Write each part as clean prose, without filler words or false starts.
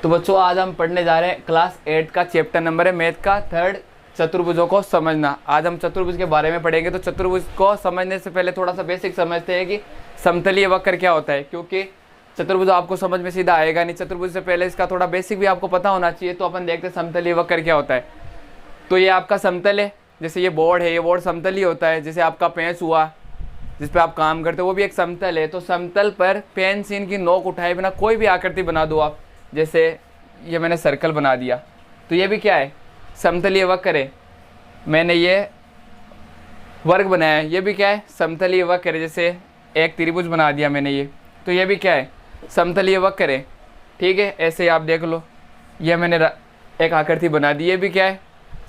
तो बच्चों आज हम पढ़ने जा रहे हैं क्लास 8 का चैप्टर नंबर है मैथ का थर्ड, चतुर्भुजों को समझना। आज हम चतुर्भुज के बारे में पढ़ेंगे। तो चतुर्भुज को समझने से पहले थोड़ा सा बेसिक समझते हैं कि समतलीय वक्र क्या होता है, क्योंकि चतुर्भुज आपको समझ में सीधा आएगा नहीं। चतुर्भुज से पहले इसका थोड़ा बेसिक भी आपको पता होना चाहिए। तो अपन देखते हैं समतलीय वक्र क्या होता है। तो ये आपका समतल है, जैसे ये बोर्ड है, ये बोर्ड समतलीय होता है। जैसे आपका पेंच हुआ जिस पे आप काम करते हो वो भी एक समतल है। तो समतल पर पेंसिल की नोक उठाए बिना कोई भी आकृति बना दो आप। जैसे ये मैंने सर्कल बना दिया तो ये भी क्या है, समतलीय वक्र है। मैंने ये वर्ग बनाया है, ये भी क्या है, समतलीय वक्र है। जैसे एक त्रिभुज बना दिया मैंने ये, तो ये भी क्या है, समतलीय वक्र है। ठीक है, ऐसे आप देख लो, ये मैंने एक आकृति बना दी, ये भी क्या है,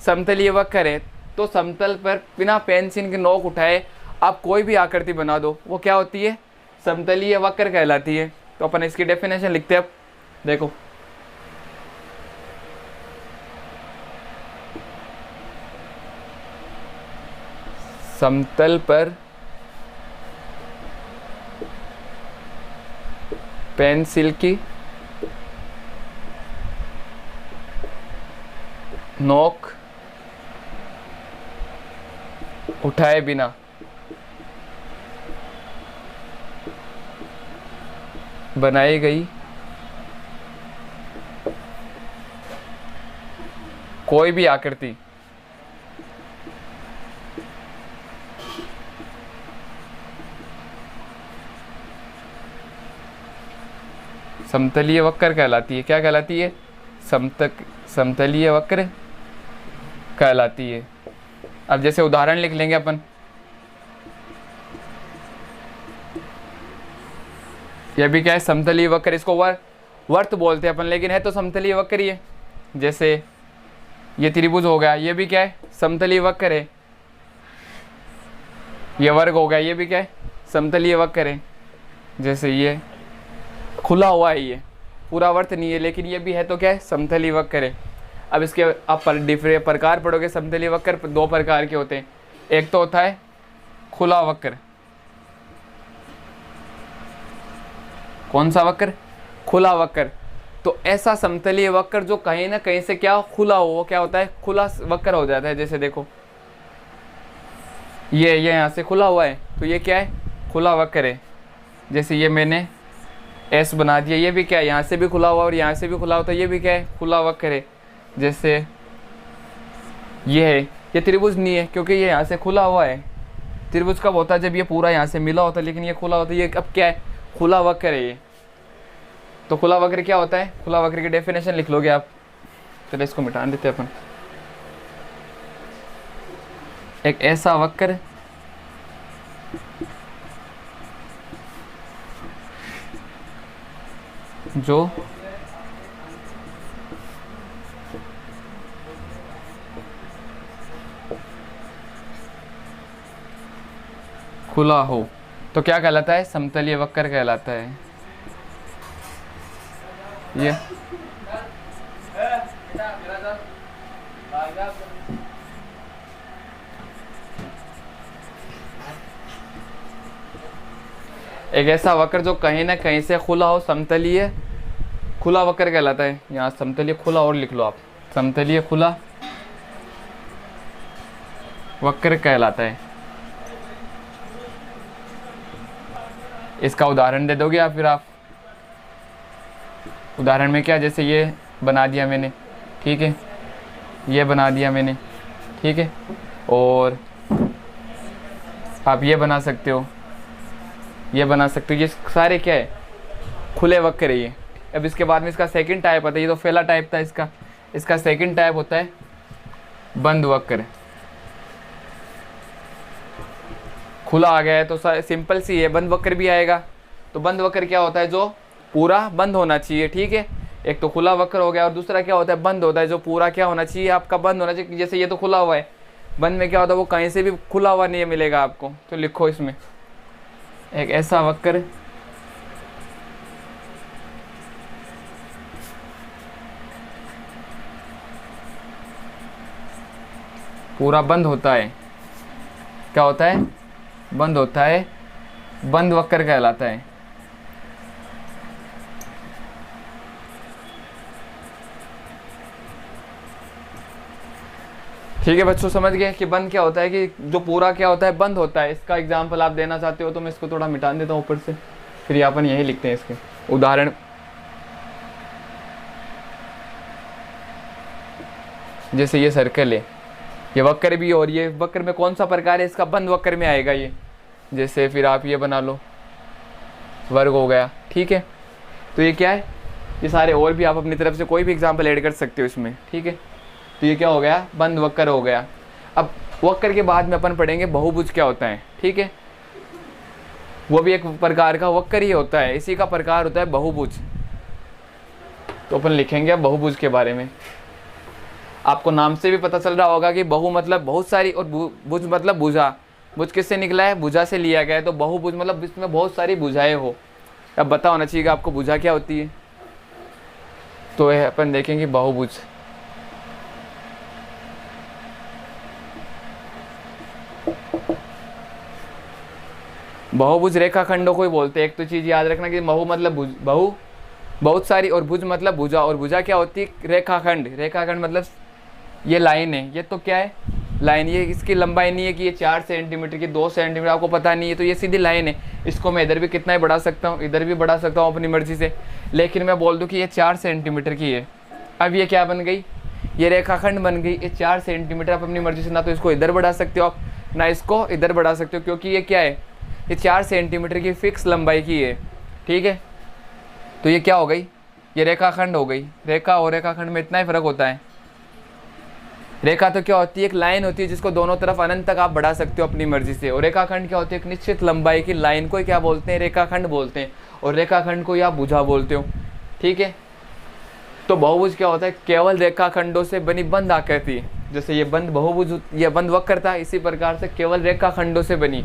समतलीय वक्र है। तो समतल पर बिना पेंसिल की नोक उठाए आप कोई भी आकृति बना दो, वो क्या होती है, समतलीय वक्र कहलाती है। तो अपन इसकी डेफिनेशन लिखते हैं। अब देखो, समतल पर पेंसिल की नोक उठाए बिना बनाई गई कोई भी आकृति समतलीय वक्र कहलाती है। क्या कहलाती है, समतलीय वक्र कहलाती है। अब जैसे उदाहरण लिख लेंगे अपन। यह भी क्या है, समतलीय वक्र। इसको वर्त बोलते हैं अपन, लेकिन है तो समतलीय वक्र ही है। जैसे ये त्रिभुज हो गया, ये भी क्या है, समतलीय वक्र है। ये वर्ग हो गया, ये भी क्या है, समतलीय वक्र है। जैसे ये खुला हुआ है, ये पूरा वर्त नहीं है, लेकिन ये भी है तो क्या है, समतलीय वक्र है। अब इसके आप प्रकार पढ़ोगे। समतलीय वक्र दो प्रकार के होते हैं। एक तो होता है खुला वक्र। कौन सा वक्र, खुला वक्र। तो ऐसा समतलीय वक्र जो कहीं ना कहीं से क्या खुला हो, वो क्या होता है, खुला वक्र हो जाता है। जैसे देखो, ये यहाँ से खुला हुआ है, तो ये क्या है, खुला वक्र है। जैसे ये मैंने एस बना दिया, ये भी क्या है, यहाँ से भी खुला हुआ और यहाँ से भी खुला हुआ, तो ये भी क्या है, खुला वक्र है। जैसे ये है, ये त्रिभुज नहीं है क्योंकि ये यहाँ से खुला हुआ है। त्रिभुज कब होता है, जब ये पूरा यहाँ से मिला होता है, लेकिन ये खुला होता है। ये अब क्या है, खुला वक्र है ये। तो खुला वक्र क्या होता है, खुला वक्र की डेफिनेशन लिख लोगे आप। चलो इसको मिटा देते हैं अपन। एक ऐसा वक्र जो खुला हो, तो क्या कहलाता है, समतलीय वक्र कहलाता है। ये एक ऐसा वक्र जो कहीं ना कहीं से खुला हो, समतलीय खुला वक्र कहलाता है। यहाँ समतलीय खुला और लिख लो आप, समतलीय खुला वक्र कहलाता है। इसका उदाहरण दे दोगे आप, फिर आप उदाहरण में क्या, जैसे ये बना दिया मैंने, ठीक है, ये बना दिया मैंने, ठीक है, और आप ये बना सकते हो, ये बना सकते हो। ये सारे क्या है, खुले वक्र है ये। अब इसके बाद में इसका सेकंड टाइप आता है। ये तो पहला टाइप था इसका सेकंड टाइप होता है बंद वक्र। खुला आ गया है तो सिंपल सी है, बंद वक्र भी आएगा। तो बंद वक्र क्या होता है, जो पूरा बंद होना चाहिए। ठीक है, एक तो खुला वक्र हो गया और दूसरा क्या होता है, बंद होता है, जो पूरा क्या होना चाहिए, आपका बंद होना चाहिए। जैसे ये तो खुला हुआ है, बंद में क्या होता है, वो कहीं से भी खुला हुआ नहीं मिलेगा आपको। तो लिखो इसमें, एक ऐसा वक्र पूरा बंद होता है। क्या होता है, बंद होता है, बंद वक्र कहलाता है। ठीक है बच्चों, समझ गए कि बंद क्या होता है, कि जो पूरा क्या होता है, बंद होता है। इसका एग्जाम्पल आप देना चाहते हो तो मैं इसको थोड़ा मिटा देता हूँ ऊपर से, फिर यहाँ अपन यही लिखते हैं इसके उदाहरण। जैसे ये सर्कल है, ये वक्र भी, और ये वक्र में कौन सा प्रकार है इसका, बंद वक्र में आएगा ये। जैसे फिर आप ये बना लो, वर्ग हो गया। ठीक है, तो ये क्या है, ये सारे और भी आप अपनी तरफ से कोई भी एग्जाम्पल ऐड कर सकते हो इसमें। ठीक है, तो ये क्या हो गया, बंद वक्र हो गया। अब वक्र के बाद में अपन पढ़ेंगे बहुभुज क्या होता है। ठीक है, वो भी एक प्रकार का वक्र ही होता है, इसी का प्रकार होता है बहुभुज। तो अपन लिखेंगे अब बहुभुज के बारे में। आपको नाम से भी पता चल रहा होगा कि बहु मतलब बहुत सारी, और भुज मतलब भुजा। भुज किससे निकला है, भुजा से लिया गया है। तो बहुभुज मतलब इसमें बहुत सारी भुजाएं हो। अब पता होना चाहिए कि आपको भुजा क्या होती है। तो अपन देखेंगे बहुभुज। बहुभुज रेखाखंडों को ही बोलते हैं। एक तो चीज याद रखना कि बहु मतलब बहु बहुत सारी, और भुज मतलब भुजा। और भुजा क्या होती है, रेखाखंड। रेखाखंड मतलब ये लाइन है, ये तो क्या है, लाइन। ये इसकी लंबाई नहीं है कि ये 4 सेंटीमीटर की, 2 सेंटीमीटर, आपको पता नहीं है। तो ये सीधी लाइन है, इसको मैं इधर भी कितना ही बढ़ा सकता हूँ, इधर भी बढ़ा सकता हूँ अपनी मर्जी से। लेकिन मैं बोल दूँ कि ये 4 सेंटीमीटर की है। अब ये क्या बन गई, ये रेखाखंड बन गई। ये 4 सेंटीमीटर, आप अपनी मर्जी से ना तो इसको इधर बढ़ा सकते हो आप, ना इसको इधर बढ़ा सकते हो, क्योंकि ये क्या है, ये 4 सेंटीमीटर की फिक्स लंबाई की है। ठीक है, तो ये क्या हो गई, ये रेखाखंड हो गई। रेखा और रेखाखंड में इतना ही फर्क होता है। रेखा तो क्या होती है, एक लाइन होती है जिसको दोनों तरफ अनंत तक आप बढ़ा सकते हो अपनी मर्जी से। और रेखाखंड क्या होती है, एक निश्चित लंबाई की लाइन को क्या बोलते हैं, रेखाखंड बोलते हैं। और रेखाखंड को आप भुजा बोलते हो। ठीक है, तो बहुभुज क्या होता है, केवल रेखाखंडों से बनी बंद आकृति। जैसे ये बंद बहुभुज, ये बंद वक्र था, इसी प्रकार से केवल रेखाखंडों से बनी,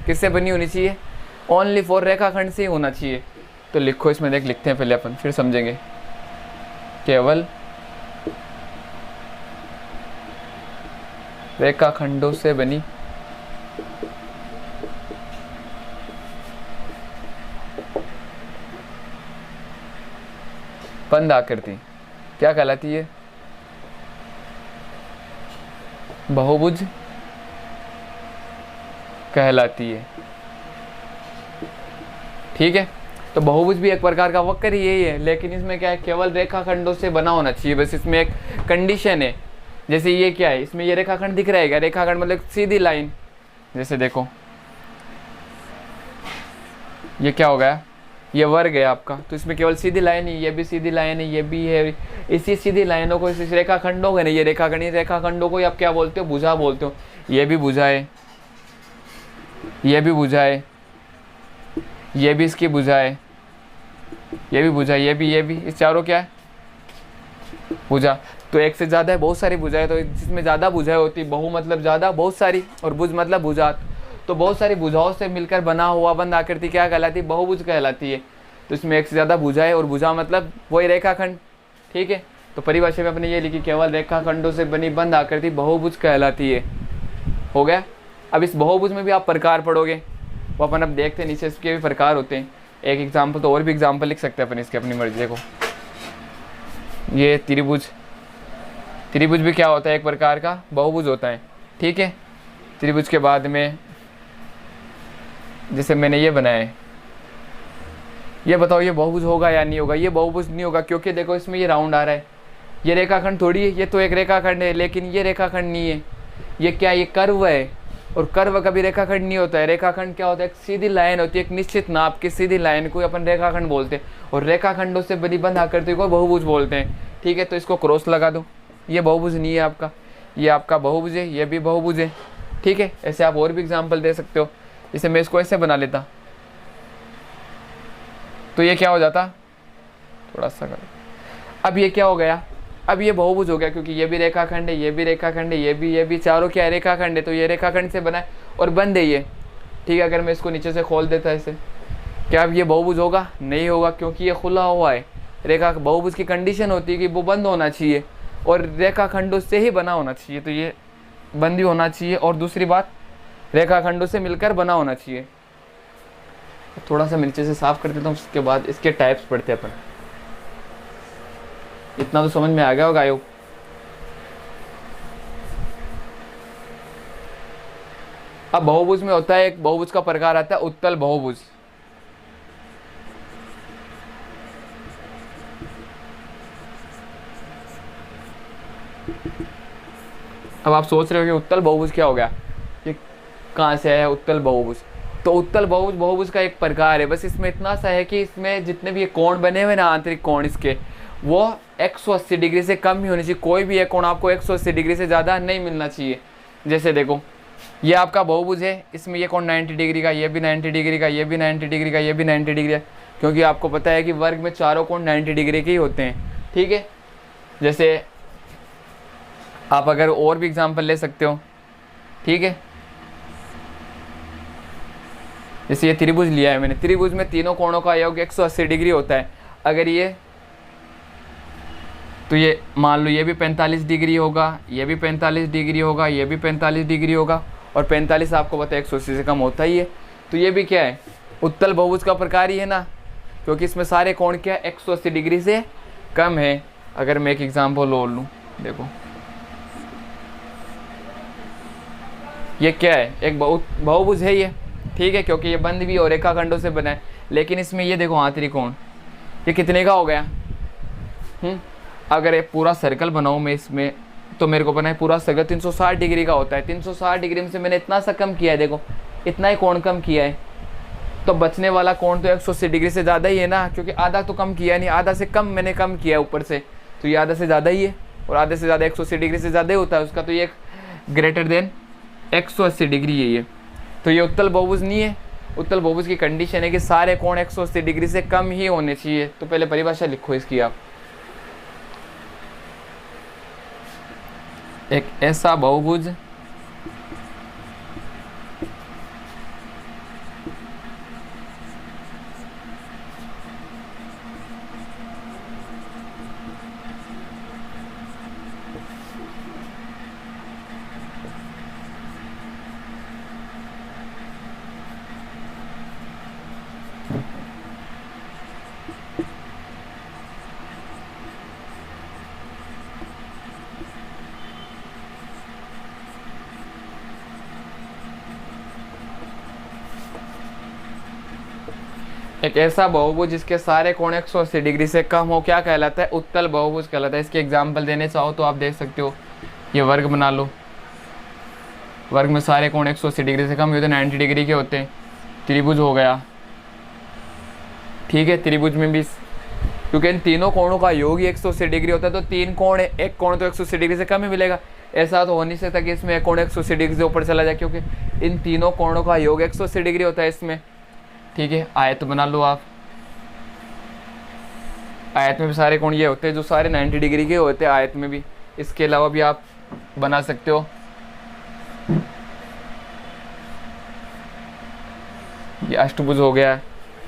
किससे बनी होनी चाहिए, ओनली फॉर रेखाखंड से ही होना चाहिए। तो लिखो इसमें, देख लिखते हैं पहले अपन, फिर समझेंगे। केवल रेखाखंडों से बनी बंद आकृति क्या कहलाती है, बहुभुज कहलाती है। ठीक है, तो बहुभुज भी एक प्रकार का वक्र ही यही है, लेकिन इसमें क्या है, केवल रेखाखंडों से बना होना चाहिए। बस इसमें एक कंडीशन है। जैसे ये क्या है, इसमें ये रेखाखंड दिख रहा है क्या, रेखाखंड मतलब सीधी लाइन। जैसे देखो ये क्या हो गया, ये वर्ग है आपका, तो इसमें केवल सीधी लाइन ही, ये भी सीधी लाइन है, ये भी है। इसी सीधी लाइनों को, इस रेखाखंडों को नहीं, ये रेखाखंड, रेखाखंडों को आप क्या बोलते हो, भुजा बोलते हो। ये भी भुजा है, ये भी भुजा है, ये भी इसकी भुजा है, ये भी भुजा, ये भी, इस चारों क्या है, भुजा। तो एक से ज़्यादा है, बहुत सारी भुजाएं। तो जिसमें ज़्यादा भुजाएं होती, बहु मतलब ज़्यादा, बहुत सारी, और भुज मतलब भुजा। तो बहुत सारी भुजाओं से मिलकर बना हुआ बंद आकृति क्या कहलाती है, बहुभुज कहलाती है। तो इसमें एक से ज़्यादा भुजाएं, और भुजा मतलब वही रेखाखंड। ठीक है, तो परिभाषा में अपने ये लिखी, केवल रेखाखंडों से बनी बंद आकृति बहुभुज कहलाती है। हो गया। अब इस बहुभुज में भी आप प्रकार पढ़ोगे, वो अपन अब देखते हैं, नीचे इसके भी प्रकार होते हैं। एक एग्जाम्पल तो और भी एग्जाम्पल लिख सकते हैं अपन इसके, अपनी मर्जी। देखो ये त्रिभुज, त्रिभुज भी क्या होता है, एक प्रकार का बहुभुज होता है। ठीक है, त्रिभुज के बाद में जैसे मैंने ये बनाया है, ये बताओ ये बहुभुज होगा या नहीं होगा, ये बहुभुज नहीं होगा, क्योंकि देखो इसमें ये राउंड आ रहा है, ये रेखाखंड थोड़ी है, ये तो एक रेखाखंड है, लेकिन ये रेखाखंड नहीं है। ये क्या, ये कर्व है, और कर्व कभी रेखाखंड नहीं होता है। रेखाखंड क्या होता है, एक सीधी लाइन होती है, एक निश्चित नाप की सीधी लाइन को अपन रेखाखंड बोलते हैं। और रेखाखंडों से बनी बंद आकृति को बहुभुज बोलते हैं। ठीक है, तो इसको क्रॉस लगा दो, ये बहुभुज नहीं है आपका, ये आपका बहुभुज है, ये भी बहुभुज है। ठीक है, ऐसे आप और भी एग्जाम्पल दे सकते हो। जैसे मैं इसको ऐसे बना लेता, तो ये क्या हो जाता, थोड़ा सा कर, अब ये क्या हो गया, अब ये बहुभुज हो गया, क्योंकि ये भी रेखाखंड है, ये भी रेखाखंड है, ये भी चारों क्या है, रेखाखंड है। तो ये रेखाखंड से बना है और बंद है ये। ठीक है, अगर मैं इसको नीचे से खोल देता ऐसे, क्या अब ये बहुभुज होगा, नहीं होगा, क्योंकि ये खुला हुआ है। रेखा बहुभुज की कंडीशन होती है कि वो बंद होना चाहिए, और रेखाखंडों से ही बना होना चाहिए। तो ये बंद ही होना चाहिए, और दूसरी बात रेखाखंडों से मिलकर बना होना चाहिए। थोड़ा सा नीचे से साफ कर देता हूँ, उसके बाद इसके टाइप्स पढ़ते हैं अपन। इतना तो समझ में आ गया होगा आयोग। अब बहुभुज में होता है, एक बहुभुज का प्रकार आता है उत्तल बहुभुज। अब आप सोच रहे हो कि उत्तल बहुभुज क्या हो गया, ये कहाँ से आया उत्तल बहुभुज। तो उत्तल बहुभुज बहुभुज का एक प्रकार है, बस इसमें इतना सा है कि इसमें जितने भी ये कोण बने हुए ना, आंतरिक कोण इसके, वो 180 डिग्री से कम ही होनी चाहिए। कोई भी एक कोण आपको 180 डिग्री से ज़्यादा नहीं मिलना चाहिए। जैसे देखो, ये आपका बहुभुज है, इसमें ये कोण 90 डिग्री का, ये भी 90 डिग्री का, ये भी 90 डिग्री का, ये भी 90 डिग्री का, क्योंकि आपको पता है कि वर्ग में चारों कोण 90 डिग्री के ही होते हैं। ठीक है, जैसे आप अगर और भी एग्जाम्पल ले सकते हो। ठीक है, जैसे ये त्रिभुज लिया है मैंने, त्रिभुज में तीनों कोणों का योग 180 डिग्री होता है। अगर ये, तो ये मान लो ये भी 45 डिग्री होगा, ये भी 45 डिग्री होगा, ये भी 45 डिग्री होगा, और 45 आपको पता है 180 से कम होता ही है। तो ये भी क्या है, उत्तल बहुभुज का प्रकार ही है ना, क्योंकि इसमें सारे कोण क्या 180 डिग्री से कम है। अगर मैं एक एग्जाम्पल और लूँ, देखो ये क्या है, एक बहुभुज है ये। ठीक है, क्योंकि ये बंद भी और रेखाखंडों से बना है, लेकिन इसमें ये देखो आंतरिक कोण, ये कितने का हो गया। अगर ये पूरा सर्कल बनाऊँ मैं इसमें, तो मेरे को बना है पूरा सर्कल 360 डिग्री का होता है। 360 डिग्री में से मैंने इतना सा कम किया है, देखो इतना ही कोण कम किया है, तो बचने वाला कोण तो 180 डिग्री से ज़्यादा ही है ना, क्योंकि आधा तो कम किया नहीं, आधा से कम मैंने कम किया है ऊपर से, तो ये आधा से ज़्यादा ही है, और आधे से ज़्यादा 180 डिग्री से ज़्यादा ही होता है उसका, तो ये ग्रेटर देन 180 डिग्री है ये। तो ये उत्तल बहुभुज नहीं है। उत्तल बहुभुज की कंडीशन है कि सारे कोण 180 डिग्री से कम ही होने चाहिए। तो पहले परिभाषा लिखो इसकी आप, एक ऐसा बहुभुज एक ऐसा बहुभुज जिसके सारे कोण 180 डिग्री से कम हो, क्या कहलाता है, उत्तल बहुभुज कहलाता है। इसके एग्जाम्पल देने चाहो तो आप देख सकते हो, ये वर्ग बना लो, वर्ग में सारे कोण 180 डिग्री से कम होते हैं, 90 डिग्री के होते हैं। त्रिभुज हो गया, ठीक है, त्रिभुज में भी क्योंकि इन तीनों कोणों का योग ही 180 डिग्री होता है, तो तीन कोण है, एक कोण तो 180 डिग्री से कम ही मिलेगा। ऐसा तो हो नहीं सकता कि इसमें एक कोण 180 डिग्री से ऊपर चला जाए, क्योंकि इन तीनों कोणों का योग 180 डिग्री होता है इसमें। ठीक है, आयत बना लो आप, आयत में भी सारे कोण ये होते हैं जो सारे 90 डिग्री के होते हैं आयत में भी। इसके अलावा भी आप बना सकते हो, ये अष्टभुज हो गया।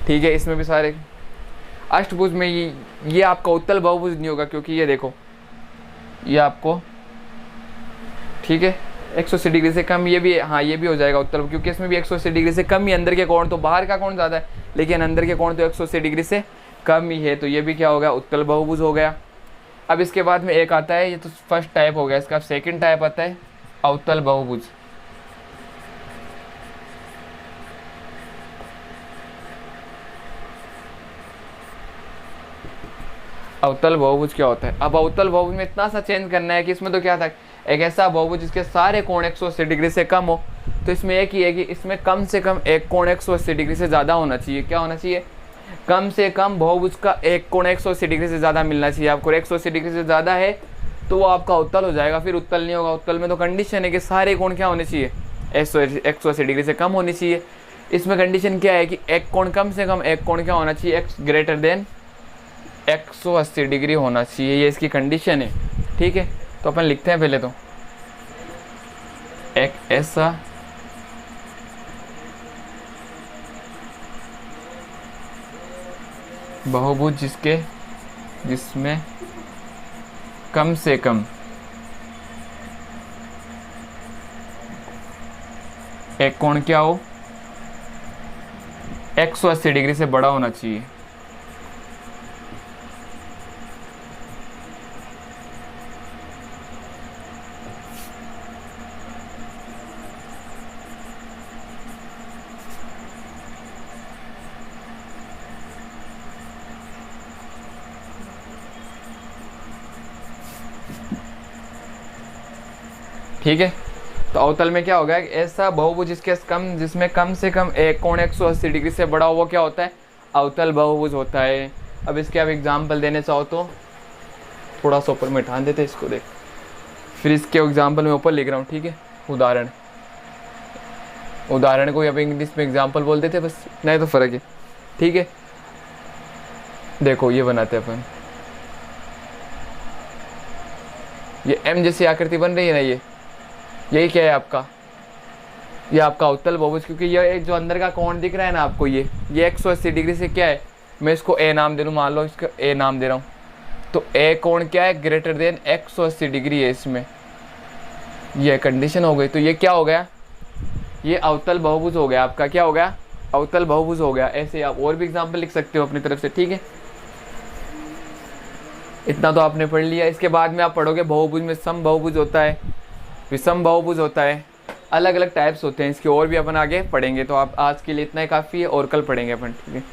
ठीक है, इसमें भी सारे अष्टभुज में ये आपका उत्तल बहुभुज नहीं होगा, क्योंकि ये देखो ये आपको, ठीक है, 180 डिग्री से कम, ये भी, हाँ ये भी हो जाएगा उत्तल, क्योंकि इसमें भी 180 डिग्री से कम ही अंदर के कोण, तो बाहर का कोण ज़्यादा है लेकिन अंदर के कोण तो 180 डिग्री से कम ही है, तो ये भी क्या हो गया, उत्तल बहुभुज हो गया। अब इसके बाद में एक आता है, ये तो फर्स्ट टाइप हो गया, इसका सेकंड टाइप आता है अवतल बहुभुज। अवतल बहुभुज क्या होता है, अब अवतल बहुभुज में इतना सा चेंज करना है कि इसमें तो क्या था, एक ऐसा बहुभुज जिसके सारे कोण 180 डिग्री से कम हो, तो इसमें एक ही है कि इसमें कम से कम एक कोण 180 डिग्री से ज़्यादा होना चाहिए। क्या होना चाहिए, कम से कम बहुभुज का एक कोण 180 डिग्री से ज़्यादा मिलना चाहिए आपको। 180 डिग्री से ज़्यादा है तो वो आपका उत्तल हो जाएगा, फिर उत्तल नहीं होगा। उत्तल में तो कंडीशन है कि सारे कोण क्या होने चाहिए, 180 डिग्री से कम होनी चाहिए। इसमें कंडीशन क्या है कि एक कोण कम से कम एक कोण क्या होना चाहिए, एक्स ग्रेटर देन 180 डिग्री होना चाहिए, ये इसकी कंडीशन है। ठीक है, तो अपन लिखते हैं पहले तो, एक ऐसा बहुभुज जिसमें कम से कम एक कोण क्या हो, 180 डिग्री से बड़ा होना चाहिए। ठीक है। तो अवतल में क्या होगा, ऐसा बहुभुज जिसमें कम से कम एक कोण 180 डिग्री से बड़ा हो, वो क्या होता है, अवतल बहुभुज होता है। अब इसके आप एग्जाम्पल देने चाहो तो थोड़ा सा ऊपर में ठान देते इसको, देख फिर इसके एग्जाम्पल में ऊपर लिख रहा हूँ, ठीक है। उदाहरण को अब इंग्लिश में एग्जाम्पल बोल देते, बस इतना ही तो फ़र्क है, ठीक है। देखो ये बनाते हैं अपन, ये एम जैसी आकृति बन रही है ना, यही क्या है आपका, ये आपका अवतल बहुभुज, क्योंकि ये जो अंदर का कोण दिख रहा है ना आपको, ये 180 डिग्री से क्या है, मैं इसको ए नाम दे दूँ, मान लो इसका ए नाम दे रहा हूँ, तो ए कोण क्या है, ग्रेटर देन 180 डिग्री है इसमें, ये कंडीशन हो गई। तो ये क्या हो गया, ये अवतल बहुभुज हो गया आपका, क्या हो गया, अवतल बहुभुज हो गया। ऐसे आप और भी एग्जाम्पल लिख सकते हो अपनी तरफ से, ठीक है। इतना तो आपने पढ़ लिया। इसके बाद में आप पढ़ोगे बहुभुज में सम बहुभुज होता है, विषम बहुभुज होता है, अलग अलग टाइप्स होते हैं इसके, और भी अपन आगे पढ़ेंगे। तो आप आज के लिए इतना ही काफ़ी है, और कल पढ़ेंगे अपन, ठीक है।